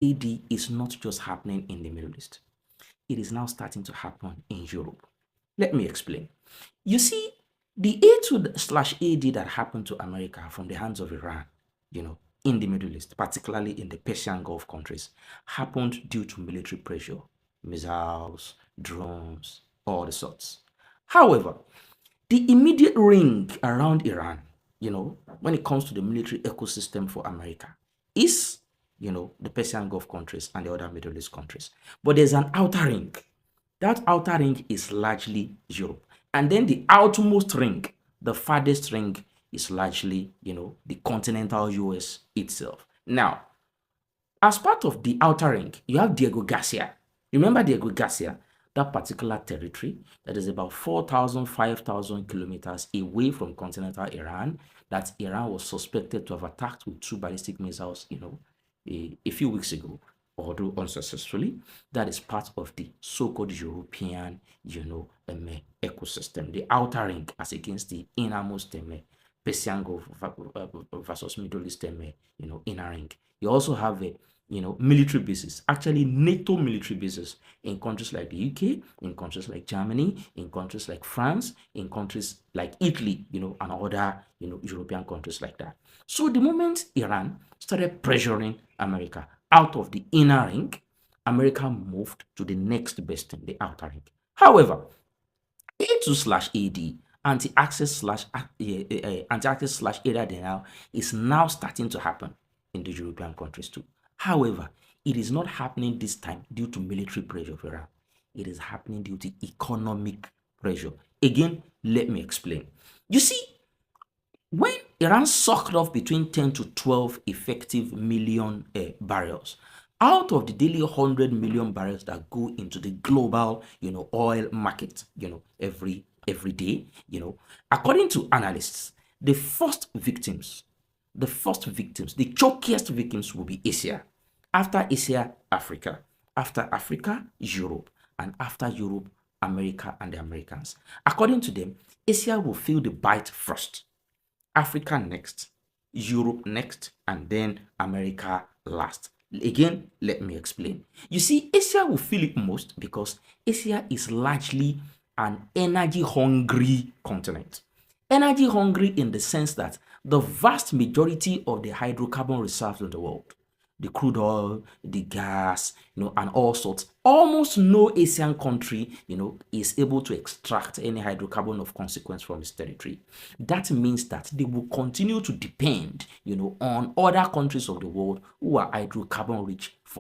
AD is not just happening in the Middle East. It is now starting to happen in Europe. Let me explain. You see, the A2/AD that happened to America from the hands of Iran, in the Middle East, particularly in the Persian Gulf countries, happened due to military pressure, missiles, drones, all the sorts. However, the immediate ring around Iran, when it comes to the military ecosystem for America, is, the Persian Gulf countries and the other Middle East countries. But there's an outer ring. That outer ring is largely Europe. And then the outermost ring, the farthest ring, is largely, the continental US itself. Now, as part of the outer ring, you have Diego Garcia. Remember Diego Garcia? That particular territory that is about 4,000, 5,000 kilometers away from continental Iran, that Iran was suspected to have attacked with 2 ballistic missiles, a few weeks ago, although unsuccessfully. That is part of the so-called European, ecosystem, the outer ring as against the innermost Persian Gulf versus Middle East, inner ring. You also have a military bases, actually NATO military bases in countries like the UK, in countries like Germany, in countries like France, in countries like Italy, and other, European countries like that. So the moment Iran started pressuring America out of the inner ring, America moved to the next best thing, the outer ring. However, A2/AD, anti-access/ADA denial, is now starting to happen in the European countries too. However, it is not happening this time due to military pressure of Iran. It is happening due to economic pressure. Again, let me explain. You see, when Iran sucked off between 10 to 12 effective million barrels out of the daily 100 million barrels that go into the global, oil market, every day, according to analysts, the chokiest victims will be Asia. After Asia, Africa. After Africa, Europe. And after Europe, America and the Americans. According to them, Asia will feel the bite first. Africa next, Europe next, and then America last. Again, let me explain. You see, Asia will feel it most because Asia is largely an energy-hungry continent. Energy-hungry in the sense that the vast majority of the hydrocarbon reserves in the world, the crude oil, the gas, and all sorts. Almost no Asian country, is able to extract any hydrocarbon of consequence from its territory. That means that they will continue to depend, on other countries of the world who are hydrocarbon rich for